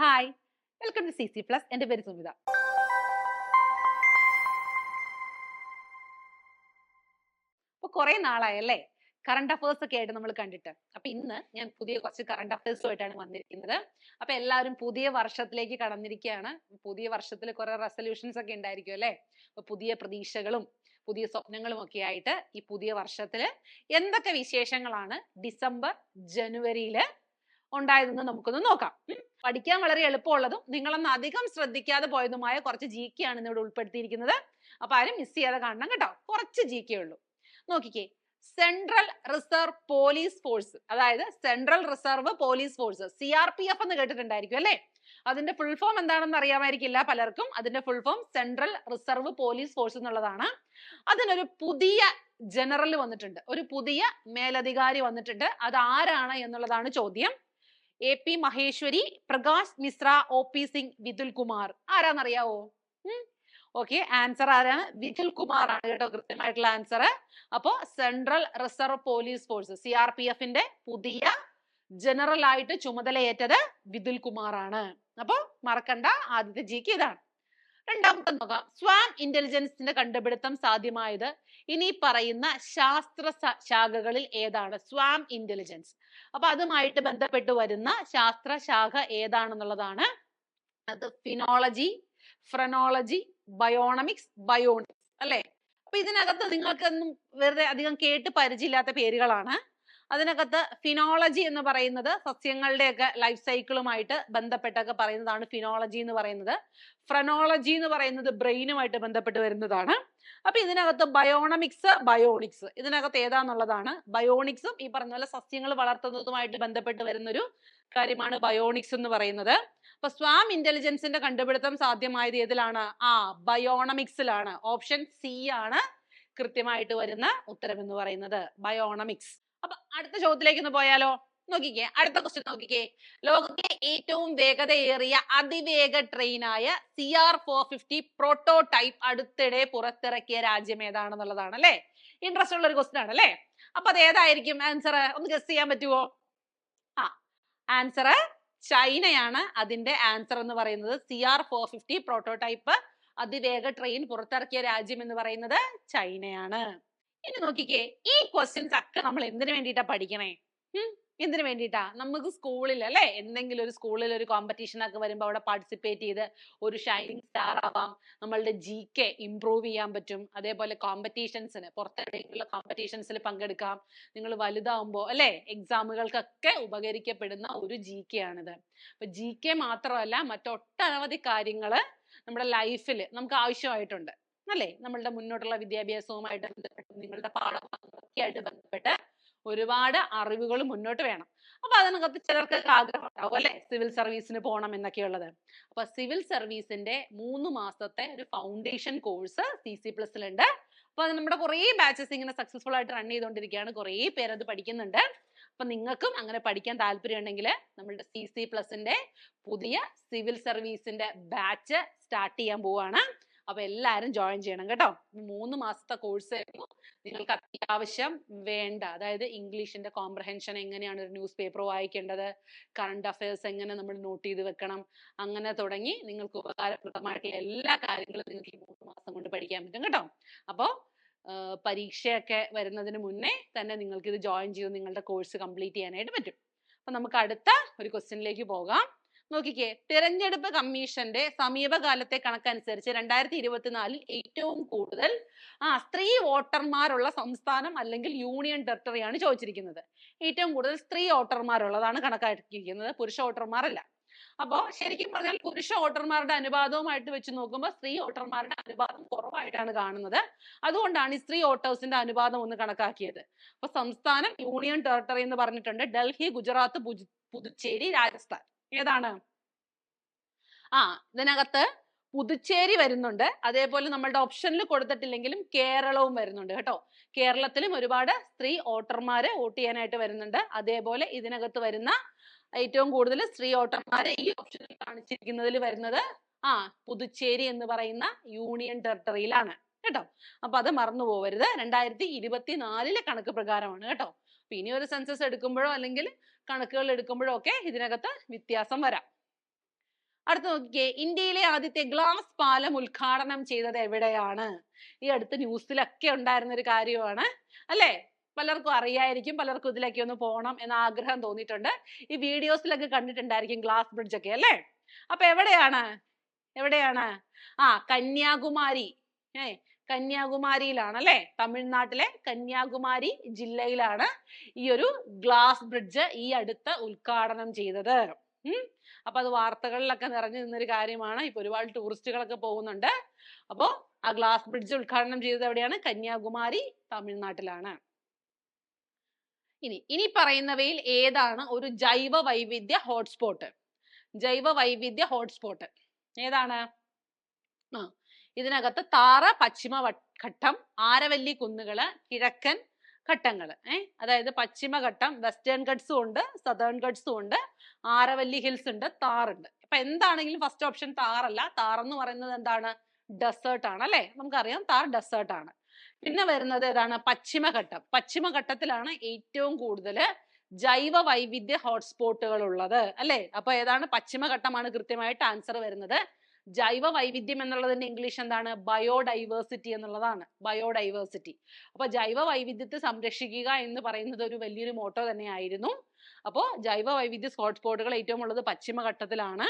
Hi, welcome to CC plus. എൻ്റെ പേര് സുമിത. അപ്പൊ കുറെ നാളായല്ലേ കറണ്ട് അഫേഴ്സ് ഒക്കെ ആയിട്ട് നമ്മൾ കണ്ടിട്ട്. അപ്പൊ ഇന്ന് ഞാൻ പുതിയ കുറച്ച് കറണ്ട് അഫേഴ്സുമായിട്ടാണ് വന്നിരിക്കുന്നത്. അപ്പൊ എല്ലാവരും പുതിയ വർഷത്തിലേക്ക് കടന്നിരിക്കുകയാണ്. പുതിയ വർഷത്തിൽ കുറെ റെസൊല്യൂഷൻസ് ഒക്കെ ഉണ്ടായിരിക്കും അല്ലെ. അപ്പൊ പുതിയ പ്രതീക്ഷകളും പുതിയ സ്വപ്നങ്ങളും ഒക്കെ ആയിട്ട് ഈ പുതിയ വർഷത്തില് എന്തൊക്കെ വിശേഷങ്ങളാണ് ഡിസംബർ ജനുവരിയില് ഉണ്ടായതെന്ന് നമുക്കൊന്ന് നോക്കാം. പഠിക്കാൻ വളരെ എളുപ്പമുള്ളതും നിങ്ങളൊന്ന് അധികം ശ്രദ്ധിക്കാതെ പോയതുമായ കുറച്ച് GK ആണ് ഇവിടെ ഉൾപ്പെടുത്തിയിരിക്കുന്നത്. അപ്പൊ ആരും മിസ് ചെയ്യാതെ കാണണം കേട്ടോ. കുറച്ച് GK ഉള്ളൂ. നോക്കിക്കേ, സെൻട്രൽ റിസർവ് പോലീസ് ഫോഴ്സ്, അതായത് central reserve police force, CRPF എന്ന് കേട്ടിട്ടുണ്ടായിരിക്കും അല്ലെ. അതിന്റെ ഫുൾ ഫോം എന്താണെന്ന് അറിയാമായിരിക്കില്ല പലർക്കും. അതിന്റെ full form central reserve police force എന്നുള്ളതാണ്. അതിനൊരു പുതിയ ജനറൽ വന്നിട്ടുണ്ട്, ഒരു പുതിയ മേലധികാരി വന്നിട്ടുണ്ട്. അത് ആരാണ് എന്നുള്ളതാണ് ചോദ്യം. AP Maheshwari, Prakash Mishra, OP Singh, Vithul Kumar. ആരാന്നറിയാവോ? ഓക്കെ, ആൻസർ ആരാണ്? വിതുൽ കുമാർ ആണ് കേട്ടോ കൃത്യമായിട്ടുള്ള ആൻസർ. അപ്പോ സെൻട്രൽ റിസർവ് പോലീസ് ഫോഴ്സ് CRPF-ന്റെ പുതിയ ജനറൽ ആയിട്ട് ചുമതലയേറ്റത് വിതുൽ കുമാർ ആണ്. അപ്പൊ മറക്കണ്ട, ആദ്യത്തെ GK ഇതാണ്. രണ്ടാമത്തെ നോക്കാം. സ്വാം ഇന്റലിജൻസിന്റെ കണ്ടുപിടുത്തം സാധ്യമായത് ഇനി പറയുന്ന ശാസ്ത്ര ശാഖകളിൽ ഏതാണ്? സ്വാം ഇന്റലിജൻസ്. അപ്പൊ അതുമായിട്ട് ബന്ധപ്പെട്ട് വരുന്ന ശാസ്ത്ര ശാഖ ഏതാണെന്നുള്ളതാണ്. അത് ഫിനോളജി, ഫ്രനോളജി, ബയോണമിക്സ്, ബയോണിക്സ് അല്ലെ. അപ്പൊ ഇതിനകത്ത് നിങ്ങൾക്കൊന്നും വെറുതെ അധികം കേട്ട് പരിചയമില്ലാത്ത പേരുകളാണ്. അതിനകത്ത് ഫിനോളജി എന്ന് പറയുന്നത് സസ്യങ്ങളുടെയൊക്കെ ലൈഫ് സൈക്കിളുമായിട്ട് ബന്ധപ്പെട്ടൊക്കെ പറയുന്നതാണ് ഫിനോളജി എന്ന് പറയുന്നത്. ഫ്രനോളജി എന്ന് പറയുന്നത് ബ്രെയിനുമായിട്ട് ബന്ധപ്പെട്ട് വരുന്നതാണ്. അപ്പൊ ഇതിനകത്ത് ബയോണമിക്സ്, ബയോണിക്സ് ഇതിനകത്ത് ഏതാന്നുള്ളതാണ്. ബയോണിക്സും ഈ പറഞ്ഞ പോലെ സസ്യങ്ങൾ വളർത്തുന്നതുമായിട്ട് ബന്ധപ്പെട്ട് വരുന്നൊരു കാര്യമാണ് ബയോണിക്സ് എന്ന് പറയുന്നത്. അപ്പൊ സ്വാം ഇന്റലിജൻസിന്റെ കണ്ടുപിടുത്തം സാധ്യമായത് ഏതിലാണ്? ബയോണമിക്സിലാണ്. ഓപ്ഷൻ C ആണ് കൃത്യമായിട്ട് വരുന്ന ഉത്തരം എന്ന് പറയുന്നത്, ബയോണമിക്സ്. അപ്പൊ അടുത്ത ചോദ്യത്തിലേക്ക് ഒന്ന് പോയാലോ? നോക്കിക്കേ, അടുത്ത ക്വസ്റ്റ്യൻ നോക്കിക്കേ. ലോകത്തിലെ ഏറ്റവും വേഗതയേറിയ അതിവേഗ ട്രെയിനായ CR450 പ്രോട്ടോടൈപ്പ് അടുത്തിടെ പുറത്തിറക്കിയ രാജ്യം ഏതാണെന്നുള്ളതാണ് അല്ലെ. ഇൻട്രസ്റ്റ് ഉള്ള ഒരു ക്വസ്റ്റ്യൻ ആണ് അല്ലെ. അപ്പൊ അത് ഏതായിരിക്കും ആൻസർ? ഒന്ന് ഗസ് ചെയ്യാൻ പറ്റുമോ? ആൻസർ ചൈനയാണ്. അതിന്റെ ആൻസർ എന്ന് പറയുന്നത് CR450 പ്രോട്ടോടൈപ്പ് അതിവേഗ ട്രെയിൻ പുറത്തിറക്കിയ രാജ്യം എന്ന് പറയുന്നത് ചൈനയാണ്. ഇനി നോക്കിക്കേ, ഈ ക്വസ്റ്റ്യൻസ് ഒക്കെ നമ്മൾ എന്തിനു വേണ്ടിയിട്ടാ പഠിക്കണേ? എന്തിനു വേണ്ടിയിട്ടാ? നമുക്ക് സ്കൂളിൽ അല്ലെ, എന്തെങ്കിലും ഒരു സ്കൂളിൽ ഒരു കോമ്പറ്റീഷൻ ഒക്കെ വരുമ്പോൾ അവിടെ പാർട്ടിസിപ്പേറ്റ് ചെയ്ത് ഒരു ഷൈനിങ് സ്റ്റാർ ആവാം. നമ്മളുടെ GK ഇംപ്രൂവ് ചെയ്യാൻ പറ്റും. അതേപോലെ കോമ്പറ്റീഷൻസിന്, പുറത്തെവിടെയുള്ള കോമ്പറ്റീഷൻസിൽ പങ്കെടുക്കാം. നിങ്ങൾ വലുതാവുമ്പോൾ അല്ലെ എക്സാമുകൾക്കൊക്കെ ഉപകരിക്കപ്പെടുന്ന ഒരു GK ആണിത്. അപ്പൊ GK മാത്രമല്ല, മറ്റൊട്ടനവധി കാര്യങ്ങള് നമ്മുടെ ലൈഫിൽ നമുക്ക് ആവശ്യമായിട്ടുണ്ട് അല്ലെ. നമ്മളുടെ മുന്നോട്ടുള്ള വിദ്യാഭ്യാസവുമായിട്ട് ബന്ധപ്പെട്ട്, നിങ്ങളുടെ പാഠഭാഗങ്ങളൊക്കെയായിട്ട് ബന്ധപ്പെട്ട് ഒരുപാട് അറിവുകൾ മുന്നോട്ട് വേണം. അപ്പൊ അതിനകത്ത് ചിലർക്ക് ആഗ്രഹം ഉണ്ടാവും അല്ലെ, സിവിൽ സർവീസിന് പോകണം എന്നൊക്കെ ഉള്ളത്. അപ്പൊ സിവിൽ സർവീസിന്റെ 3 മാസത്തെ ഒരു ഫൗണ്ടേഷൻ കോഴ്സ് CC പ്ലസിലുണ്ട്. അപ്പൊ അത് നമ്മുടെ കുറേ ബാച്ചസ് ഇങ്ങനെ സക്സസ്ഫുൾ ആയിട്ട് റൺ ചെയ്തുകൊണ്ടിരിക്കുകയാണ്. കുറേ പേര് അത് പഠിക്കുന്നുണ്ട്. അപ്പൊ നിങ്ങൾക്കും അങ്ങനെ പഠിക്കാൻ താല്പര്യം ഉണ്ടെങ്കിൽ നമ്മളുടെ CC പ്ലസിന്റെ പുതിയ സിവിൽ സർവീസിന്റെ ബാച്ച് സ്റ്റാർട്ട് ചെയ്യാൻ പോവാണ്. അപ്പൊ എല്ലാരും ജോയിൻ ചെയ്യണം കേട്ടോ. 3 മാസത്തെ കോഴ്സ് ആയിരുന്നു. നിങ്ങൾക്ക് അത്യാവശ്യം വേണ്ട, അതായത് ഇംഗ്ലീഷിന്റെ കോംപ്രഹെൻഷൻ, എങ്ങനെയാണ് ഒരു ന്യൂസ് പേപ്പർ വായിക്കേണ്ടത്, കറണ്ട് അഫയേഴ്സ് എങ്ങനെ നമ്മൾ നോട്ട് ചെയ്ത് വെക്കണം, അങ്ങനെ തുടങ്ങി നിങ്ങൾക്ക് ഉപകാരപ്രദമായിട്ടുള്ള എല്ലാ കാര്യങ്ങളും നിങ്ങൾക്ക് ഈ 3 മാസം കൊണ്ട് പഠിക്കാൻ പറ്റും കേട്ടോ. അപ്പോ പരീക്ഷയൊക്കെ വരുന്നതിന് മുന്നേ തന്നെ നിങ്ങൾക്ക് ഇത് ജോയിൻ ചെയ്ത് നിങ്ങളുടെ കോഴ്സ് കംപ്ലീറ്റ് ചെയ്യാനായിട്ട് പറ്റും. അപ്പൊ നമുക്ക് അടുത്ത ഒരു ക്വസ്റ്റ്യനിലേക്ക് പോകാം. നോക്കിക്കേ, തിരഞ്ഞെടുപ്പ് കമ്മീഷന്റെ സമീപകാലത്തെ കണക്കനുസരിച്ച് 2024 ഏറ്റവും കൂടുതൽ സ്ത്രീ വോട്ടർമാരുള്ള സംസ്ഥാനം അല്ലെങ്കിൽ യൂണിയൻ ടെറിട്ടറിയാണ് ചോദിച്ചിരിക്കുന്നത്. ഏറ്റവും കൂടുതൽ സ്ത്രീ വോട്ടർമാരുള്ളതാണ് കണക്കാക്കിയിരിക്കുന്നത്, പുരുഷ വോട്ടർമാരല്ല. അപ്പോ ശരിക്കും പറഞ്ഞാൽ പുരുഷ വോട്ടർമാരുടെ അനുപാതവുമായിട്ട് വെച്ച് നോക്കുമ്പോൾ സ്ത്രീ വോട്ടർമാരുടെ അനുപാതം കുറവായിട്ടാണ് കാണുന്നത്. അതുകൊണ്ടാണ് ഈ സ്ത്രീ വോട്ടേഴ്സിന്റെ അനുപാതം ഒന്ന് കണക്കാക്കിയത്. അപ്പൊ സംസ്ഥാനം, യൂണിയൻ ടെറിട്ടറി എന്ന് പറഞ്ഞിട്ടുണ്ട് ഡൽഹി, ഗുജറാത്ത്, പുതുച്ചേരി, രാജസ്ഥാൻ. ഏതാണ്? ഇതിനകത്ത് പുതുച്ചേരി വരുന്നുണ്ട്. അതേപോലെ നമ്മളുടെ ഓപ്ഷനിൽ കൊടുത്തിട്ടില്ലെങ്കിലും കേരളവും വരുന്നുണ്ട് കേട്ടോ. കേരളത്തിലും ഒരുപാട് സ്ത്രീ വോട്ടർമാര് വോട്ട് ചെയ്യാനായിട്ട് വരുന്നുണ്ട്. അതേപോലെ ഇതിനകത്ത് വരുന്ന ഏറ്റവും കൂടുതൽ സ്ത്രീ വോട്ടർമാരെ ഈ ഓപ്ഷനിൽ കാണിച്ചിരിക്കുന്നതിൽ വരുന്നത് പുതുച്ചേരി എന്ന് പറയുന്ന യൂണിയൻ ടെറിട്ടറിയിലാണ് കേട്ടോ. അപ്പൊ അത് മറന്നു പോകരുത്. 2024 കണക്ക് പ്രകാരമാണ് കേട്ടോ. അപ്പൊ ഇനി ഒരു സെൻസസ് എടുക്കുമ്പോഴോ അല്ലെങ്കിൽ കണക്കുകൾ എടുക്കുമ്പോഴോ ഒക്കെ ഇതിനകത്ത് വ്യത്യാസം വരാം. അടുത്ത നോക്കിക്കേ, ഇന്ത്യയിലെ ആദ്യത്തെ ഗ്ലാസ് പാലം ഉദ്ഘാടനം ചെയ്തത് എവിടെയാണ്? ഈ അടുത്ത ന്യൂസിലൊക്കെ ഉണ്ടായിരുന്ന ഒരു കാര്യമാണ് അല്ലേ? പലർക്കും അറിയായിരിക്കും, പലർക്കും ഇതിലൊക്കെ ഒന്ന് പോകണം എന്ന ആഗ്രഹം തോന്നിയിട്ടുണ്ട്. ഈ വീഡിയോസിലൊക്കെ കണ്ടിട്ടുണ്ടായിരിക്കും ഗ്ലാസ് ബ്രിഡ്ജ് ഒക്കെ അല്ലേ? അപ്പൊ എവിടെയാണ്? എവിടെയാണ്? കന്യാകുമാരി. കന്യാകുമാരിയിലാണ് അല്ലെ? തമിഴ്നാട്ടിലെ കന്യാകുമാരി ജില്ലയിലാണ് ഈ ഒരു ഗ്ലാസ് ബ്രിഡ്ജ് ഈ അടുത്ത് ഉദ്ഘാടനം ചെയ്തത്. അപ്പൊ അത് വാർത്തകളിലൊക്കെ നിറഞ്ഞു നിന്നൊരു കാര്യമാണ്. ഇപ്പൊ ഒരുപാട് ടൂറിസ്റ്റുകളൊക്കെ പോകുന്നുണ്ട്. അപ്പോ ആ ഗ്ലാസ് ബ്രിഡ്ജ് ഉദ്ഘാടനം ചെയ്തത് എവിടെയാണ്? കന്യാകുമാരി, തമിഴ്നാട്ടിലാണ്. ഇനി പറയുന്നവയിൽ ഏതാണ് ഒരു ജൈവ വൈവിധ്യ ഹോട്ട്സ്പോട്ട്? ജൈവ വൈവിധ്യ ഹോട്ട്സ്പോട്ട് ഏതാണ്? ഇതിനകത്ത് താറ പശ്ചിമഘട്ടം, ആരവല്ലി കുന്നുകള്, കിഴക്കൻ ഘട്ടങ്ങള്. പശ്ചിമഘട്ടം, വെസ്റ്റേൺ ഗട്ട്സും ഉണ്ട്, സദേൺ ഗട്ട്സും ഉണ്ട്, ആരവല്ലി ഹിൽസ് ഉണ്ട്, താർ ഉണ്ട്. അപ്പൊ എന്താണെങ്കിലും ഫസ്റ്റ് ഓപ്ഷൻ താറല്ല. താർ എന്ന് പറയുന്നത് എന്താണ്? ഡെസേർട്ട് ആണ് അല്ലെ? നമുക്കറിയാം താർ ഡെസേർട്ട് ആണ്. പിന്നെ വരുന്നത് ഏതാണ്? പശ്ചിമഘട്ടം. പശ്ചിമഘട്ടത്തിലാണ് ഏറ്റവും കൂടുതൽ ജൈവ വൈവിധ്യ ഹോട്ട്സ്പോട്ടുകൾ ഉള്ളത് അല്ലെ? അപ്പൊ ഏതാണ്? പശ്ചിമഘട്ടമാണ് കൃത്യമായിട്ട് ആൻസർ വരുന്നത്. ജൈവ വൈവിധ്യം എന്നുള്ളതിന്റെ ഇംഗ്ലീഷ് എന്താണ്? ബയോഡൈവേഴ്സിറ്റി എന്നുള്ളതാണ്. ബയോഡൈവേഴ്സിറ്റി. അപ്പൊ ജൈവ വൈവിധ്യത്തെ സംരക്ഷിക്കുക എന്ന് പറയുന്നത് ഒരു വലിയൊരു മോട്ടോ തന്നെയായിരുന്നു. അപ്പോ ജൈവ വൈവിധ്യ ഹോട്ട്സ്പോട്ടുകൾ ഏറ്റവും ഉള്ളത് പശ്ചിമഘട്ടത്തിലാണ്.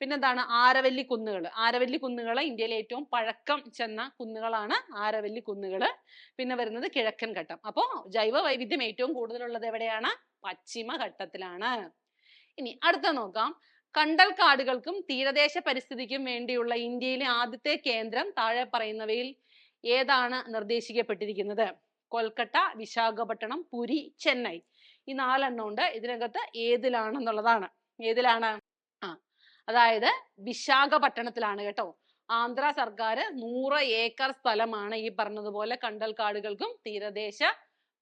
പിന്നെന്താണ്? ആരവല്ലി കുന്നുകൾ. ആരവല്ലി കുന്നുകൾ ഇന്ത്യയിലെ ഏറ്റവും പഴക്കം ചെന്ന കുന്നുകളാണ് ആരവല്ലി കുന്നുകള്. പിന്നെ വരുന്നത് കിഴക്കൻ ഘട്ടം. അപ്പോ ജൈവ വൈവിധ്യം ഏറ്റവും കൂടുതലുള്ളത് എവിടെയാണ്? പശ്ചിമഘട്ടത്തിലാണ്. ഇനി അടുത്ത നോക്കാം. കണ്ടൽ കാടുകൾക്കും തീരദേശ പരിസ്ഥിതിക്കും വേണ്ടിയുള്ള ഇന്ത്യയിലെ ആദ്യത്തെ കേന്ദ്രം താഴെ പറയുന്നവയിൽ ഏതാണ് നിർദ്ദേശിക്കപ്പെട്ടിരിക്കുന്നത്? കൊൽക്കത്ത, വിശാഖപട്ടണം, പുരി, ചെന്നൈ. ഈ 4 എണ്ണം ഉണ്ട്. ഇതിനകത്ത് ഏതിലാണെന്നുള്ളതാണ്. ഏതിലാണ്? അതായത് വിശാഖപട്ടണത്തിലാണ് കേട്ടോ. ആന്ധ്ര സർക്കാർ 100 ഏക്കർ സ്ഥലമാണ് ഈ പറഞ്ഞതുപോലെ കണ്ടൽ കാടുകൾക്കും തീരദേശ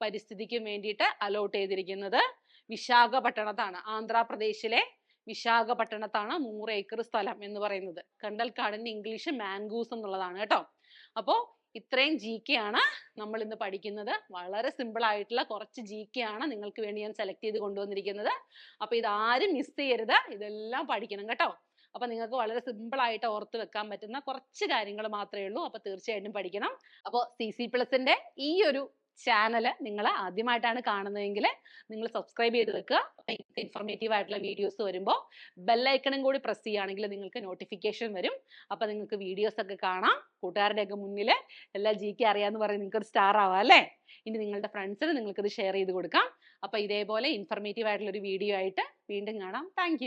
പരിസ്ഥിതിക്കും വേണ്ടിയിട്ട് അലോട്ട് ചെയ്തിരിക്കുന്നത്. വിശാഖപട്ടണത്താണ്. ആന്ധ്രാപ്രദേശിലെ വിശാഖപട്ടണത്താണ് 100 ഏക്കർ സ്ഥലം എന്ന് പറയുന്നത്. കണ്ടൽക്കാടിന്റെ ഇംഗ്ലീഷ് മാംഗൂസ് എന്നുള്ളതാണ് കേട്ടോ. അപ്പോ ഇത്രയും GK ആണ് നമ്മൾ ഇന്ന് പഠിക്കുന്നത്. വളരെ സിമ്പിൾ ആയിട്ടുള്ള കുറച്ച് GK ആണ് നിങ്ങൾക്ക് വേണ്ടി ഞാൻ സെലക്ട് ചെയ്ത് കൊണ്ടുവന്നിരിക്കുന്നത്. അപ്പൊ ഇതാരും മിസ് ചെയ്യരുത്. ഇതെല്ലാം പഠിക്കണം കേട്ടോ. അപ്പൊ നിങ്ങൾക്ക് വളരെ സിമ്പിൾ ആയിട്ട് ഓർത്ത് വെക്കാൻ പറ്റുന്ന കുറച്ച് കാര്യങ്ങൾ മാത്രമേ ഉള്ളൂ. അപ്പൊ തീർച്ചയായിട്ടും പഠിക്കണം. അപ്പോൾ CC+ന്റെ ഈ ഒരു ചാനൽ നിങ്ങൾ ആദ്യമായിട്ടാണ് കാണുന്നതെങ്കിൽ നിങ്ങൾ സബ്സ്ക്രൈബ് ചെയ്ത് വെക്കുക. ഇൻഫോർമേറ്റീവ് ആയിട്ടുള്ള വീഡിയോസ് വരുമ്പോൾ ബെല്ലൈക്കണും കൂടി പ്രസ് ചെയ്യുകയാണെങ്കിൽ നിങ്ങൾക്ക് നോട്ടിഫിക്കേഷൻ വരും. അപ്പൊ നിങ്ങൾക്ക് വീഡിയോസ് ഒക്കെ കാണാം. കൂട്ടുകാരുടെയൊക്കെ മുന്നിൽ എല്ലാ GK അറിയാന്ന് പറഞ്ഞ് നിങ്ങൾക്ക് ഒരു സ്റ്റാർ ആവാം അല്ലേ? ഇനി നിങ്ങളുടെ ഫ്രണ്ട്സിന് നിങ്ങൾക്ക് ഇത് ഷെയർ ചെയ്ത് കൊടുക്കാം. അപ്പൊ ഇതേപോലെ ഇൻഫോർമേറ്റീവ് ആയിട്ടുള്ള ഒരു വീഡിയോ ആയിട്ട് വീണ്ടും കാണാം. താങ്ക്